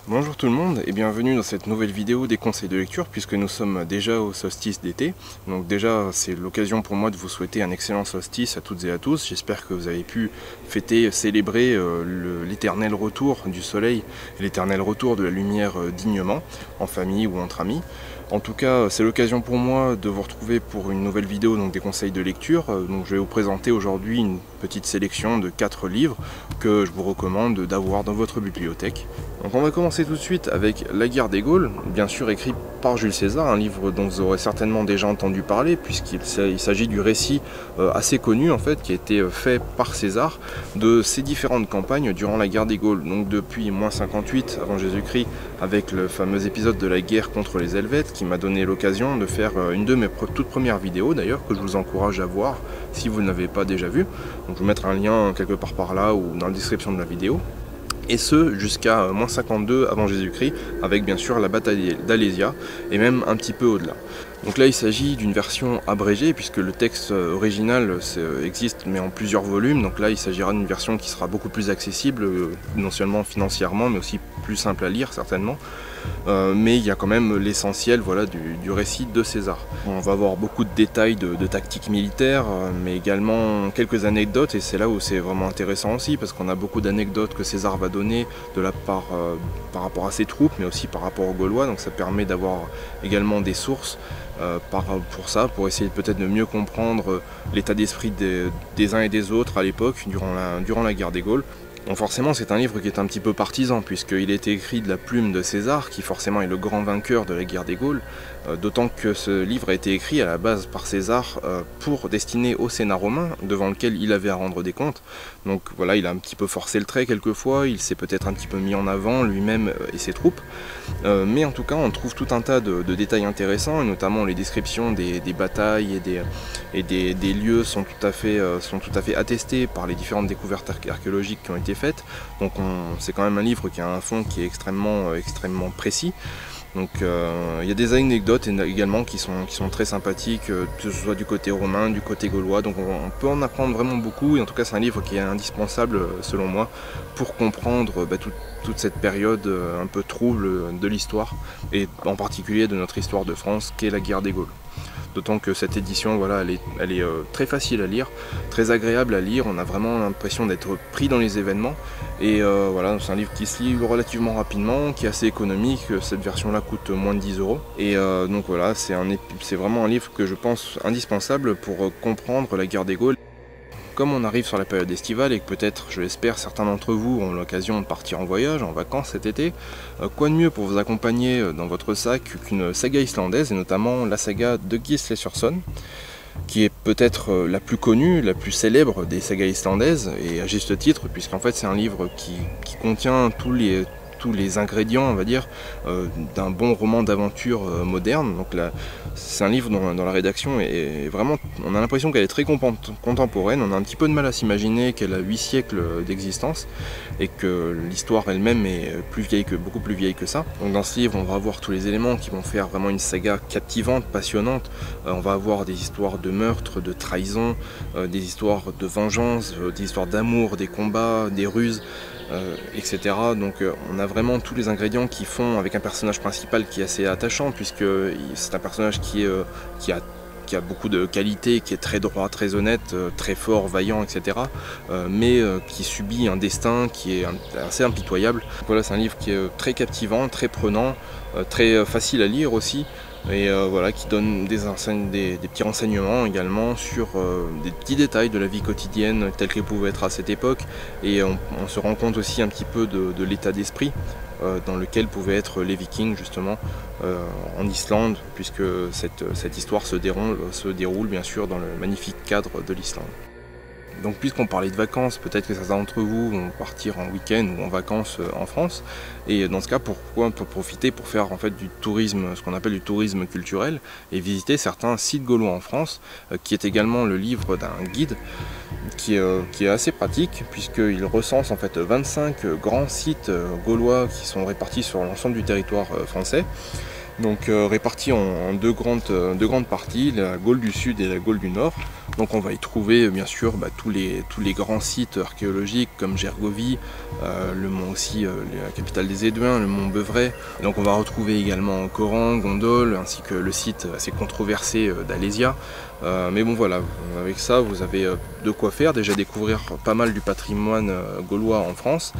Bonjour tout le monde et bienvenue dans cette nouvelle vidéo des conseils de lecture puisque nous sommes déjà au solstice d'été. Donc déjà c'est l'occasion pour moi de vous souhaiter un excellent solstice à toutes et à tous. J'espère que vous avez pu fêter, célébrer l'éternel retour du soleil et l'éternel retour de la lumière dignement, en famille ou entre amis. En tout cas, c'est l'occasion pour moi de vous retrouver pour une nouvelle vidéo donc des conseils de lecture. Donc je vais vous présenter aujourd'hui une petite sélection de 4 livres que je vous recommande d'avoir dans votre bibliothèque. Donc on va commencer tout de suite avec La guerre des Gaules, bien sûr écrit par Jules César, un livre dont vous aurez certainement déjà entendu parler puisqu'il s'agit du récit assez connu en fait qui a été fait par César de ses différentes campagnes durant la guerre des Gaules. Donc depuis moins 58 avant Jésus-Christ avec le fameux épisode de la guerre contre les Helvètes qui m'a donné l'occasion de faire une de mes toutes premières vidéos d'ailleurs que je vous encourage à voir si vous ne l'avez pas déjà vu. Donc je vais mettre un lien quelque part par là ou dans la description de la vidéo. Et ce jusqu'à moins 52 avant Jésus-Christ, avec bien sûr la bataille d'Alésia, et même un petit peu au-delà. Donc là il s'agit d'une version abrégée, puisque le texte original existe mais en plusieurs volumes, donc là il s'agira d'une version qui sera beaucoup plus accessible, non seulement financièrement, mais aussi plus simple à lire certainement. Mais il y a quand même l'essentiel voilà, du récit de César. On va avoir beaucoup de détails de tactiques militaires, mais également quelques anecdotes, et c'est là où c'est vraiment intéressant aussi, parce qu'on a beaucoup d'anecdotes que César va donner de la part, par rapport à ses troupes, mais aussi par rapport aux Gaulois, donc ça permet d'avoir également des sources pour essayer peut-être de mieux comprendre l'état d'esprit des uns et des autres à l'époque, durant la guerre des Gaules. Donc forcément c'est un livre qui est un petit peu partisan puisqu'il a été écrit de la plume de César qui forcément est le grand vainqueur de la guerre des Gaules, d'autant que ce livre a été écrit à la base par César pour destiner au Sénat romain devant lequel il avait à rendre des comptes. Donc voilà, il a un petit peu forcé le trait quelquefois, il s'est peut-être un petit peu mis en avant lui-même et ses troupes, mais en tout cas on trouve tout un tas de détails intéressants et notamment les descriptions des batailles et des lieux sont tout à fait attestés par les différentes découvertes archéologiques qui ont été faites. Donc c'est quand même un livre qui a un fond qui est extrêmement précis. Donc il y a des anecdotes également qui sont très sympathiques, que ce soit du côté romain, du côté gaulois, donc on peut en apprendre vraiment beaucoup, et en tout cas c'est un livre qui est indispensable selon moi pour comprendre toute cette période un peu trouble de l'histoire, et en particulier de notre histoire de France qu'est la guerre des Gaules. D'autant que cette édition, voilà, elle est très facile à lire, très agréable à lire, on a vraiment l'impression d'être pris dans les événements. Et voilà, c'est un livre qui se lit relativement rapidement, qui est assez économique, cette version-là coûte moins de 10 €. Et donc voilà, c'est vraiment un livre que je pense indispensable pour comprendre la guerre des Gaules. Comme on arrive sur la période estivale et que peut-être, je l'espère, certains d'entre vous ont l'occasion de partir en voyage, en vacances cet été, quoi de mieux pour vous accompagner dans votre sac qu'une saga islandaise, et notamment la saga de Gisle Jökulsson, qui est peut-être la plus connue, la plus célèbre des sagas islandaises, et à juste titre, puisqu'en fait c'est un livre qui contient tous les ingrédients, on va dire, d'un bon roman d'aventure moderne. Donc là, c'est un livre dont la rédaction est vraiment, on a l'impression qu'elle est très contemporaine, on a un petit peu de mal à s'imaginer qu'elle a 8 siècles d'existence et que l'histoire elle-même est beaucoup plus vieille que ça. Donc dans ce livre, on va avoir tous les éléments qui vont faire vraiment une saga captivante, passionnante. On va avoir des histoires de meurtre, de trahison, des histoires de vengeance, des histoires d'amour, des combats, des ruses, etc. Donc on a vraiment tous les ingrédients qui font avec un personnage principal qui est assez attachant, puisque c'est un personnage qui a beaucoup de qualités, qui est très droit, très honnête, très fort, vaillant, etc. Mais qui subit un destin qui est assez impitoyable. Donc voilà, c'est un livre qui est très captivant, très prenant, très facile à lire aussi. Et voilà, qui donne des petits renseignements également sur des petits détails de la vie quotidienne telle qu'elle pouvait être à cette époque, et on se rend compte aussi un petit peu de l'état d'esprit dans lequel pouvaient être les Vikings justement en Islande, puisque cette histoire se déroule bien sûr dans le magnifique cadre de l'Islande. Donc puisqu'on parlait de vacances, peut-être que certains d'entre vous vont partir en week-end ou en vacances en France, et dans ce cas, pourquoi pour profiter pour faire en fait du tourisme, ce qu'on appelle du tourisme culturel, et visiter certains sites gaulois en France, qui est également le livre d'un guide qui est assez pratique, puisqu'il recense en fait 25 grands sites gaulois qui sont répartis sur l'ensemble du territoire français. donc répartis en deux grandes parties, la Gaule du Sud et la Gaule du Nord. Donc on va y trouver bien sûr tous les grands sites archéologiques comme Gergovie, le mont aussi, la capitale des Éduins, le mont Beuvray. Donc on va retrouver également Coran, Gondole, ainsi que le site assez controversé d'Alésia. Mais bon voilà, avec ça vous avez de quoi faire, déjà découvrir pas mal du patrimoine gaulois en France,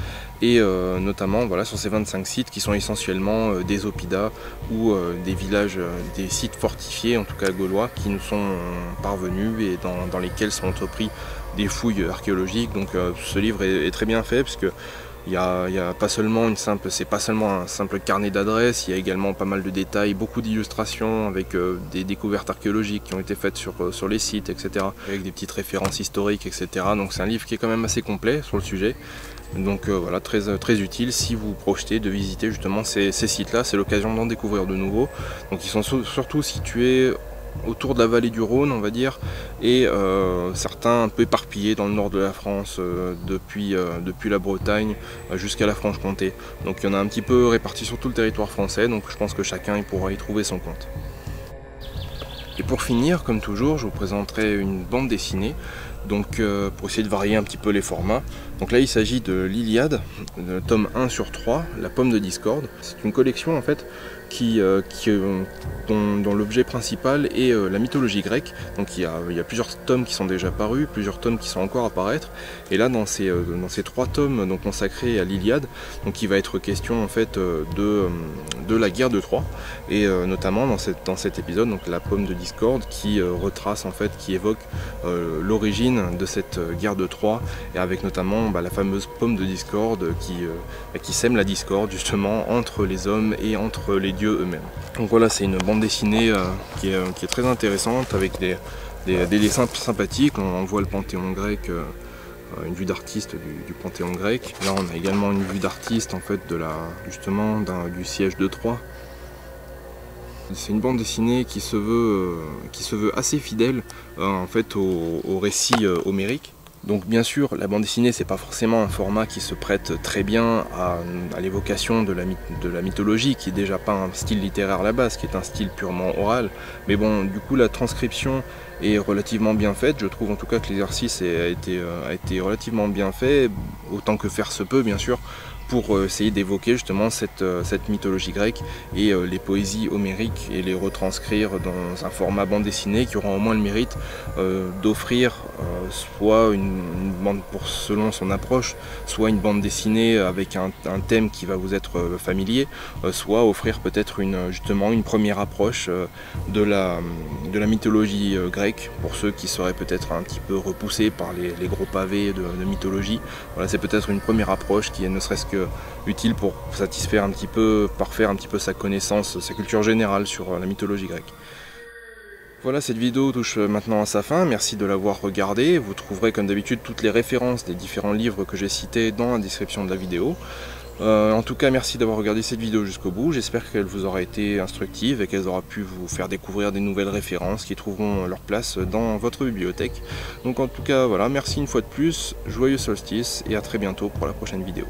et notamment voilà, sur ces 25 sites qui sont essentiellement des oppidas ou des villages, des sites fortifiés en tout cas gaulois qui nous sont parvenus et dans lesquels sont entrepris des fouilles archéologiques. Donc ce livre est très bien fait parce que il y a pas seulement c'est pas seulement un simple carnet d'adresses, il y a également pas mal de détails, beaucoup d'illustrations avec des découvertes archéologiques qui ont été faites sur les sites, etc. Avec des petites références historiques, etc. Donc c'est un livre qui est quand même assez complet sur le sujet. Donc voilà, très utile si vous projetez de visiter justement ces sites-là, c'est l'occasion d'en découvrir de nouveaux. Donc ils sont surtout situés autour de la vallée du Rhône, on va dire, et certains un peu éparpillés dans le nord de la France, depuis la Bretagne jusqu'à la Franche-Comté. Donc il y en a un petit peu répartis sur tout le territoire français, donc je pense que chacun pourra y trouver son compte. Et pour finir, comme toujours, je vous présenterai une bande dessinée, donc pour essayer de varier un petit peu les formats. Donc là il s'agit de l'Iliade, le tome 1 sur 3, la pomme de discorde. C'est une collection en fait dont l'objet principal est la mythologie grecque. Donc il y a plusieurs tomes qui sont déjà parus, plusieurs tomes qui sont encore à paraître. Et là dans ces 3 tomes donc, consacrés à l'Iliade, donc il va être question en fait de la guerre de Troie, et notamment dans cet épisode, donc la pomme de discorde qui retrace en fait, qui évoque l'origine de cette guerre de Troie, et avec notamment la fameuse pomme de discorde qui sème la discorde justement entre les hommes et entre les dieux eux-mêmes. Donc voilà, c'est une bande dessinée qui est très intéressante, avec des dessins sympathiques. On voit le panthéon grec, une vue d'artiste du panthéon grec. Là on a également une vue d'artiste en fait du siège de Troie. C'est une bande dessinée qui se veut assez fidèle en fait au récit homérique. Donc bien sûr, la bande dessinée, c'est pas forcément un format qui se prête très bien à l'évocation de la mythologie, qui est déjà pas un style littéraire à la base, qui est un style purement oral. Mais bon, du coup, la transcription est relativement bien faite. Je trouve en tout cas que l'exercice a été relativement bien fait, autant que faire se peut, bien sûr, pour essayer d'évoquer justement cette mythologie grecque et les poésies homériques, et les retranscrire dans un format bande dessinée qui aura au moins le mérite d'offrir soit une bande, selon son approche, soit une bande dessinée avec un thème qui va vous être familier, soit offrir peut-être justement une première approche de la mythologie grecque, pour ceux qui seraient peut-être un petit peu repoussés par les gros pavés de mythologie. Voilà, c'est peut-être une première approche qui est ne serait-ce que utile pour parfaire un petit peu sa connaissance, sa culture générale sur la mythologie grecque. Voilà, cette vidéo touche maintenant à sa fin, merci de l'avoir regardée. Vous trouverez comme d'habitude toutes les références des différents livres que j'ai cités dans la description de la vidéo. En tout cas, merci d'avoir regardé cette vidéo jusqu'au bout. J'espère qu'elle vous aura été instructive et qu'elle aura pu vous faire découvrir des nouvelles références qui trouveront leur place dans votre bibliothèque. Donc en tout cas, voilà, merci une fois de plus, joyeux solstice et à très bientôt pour la prochaine vidéo.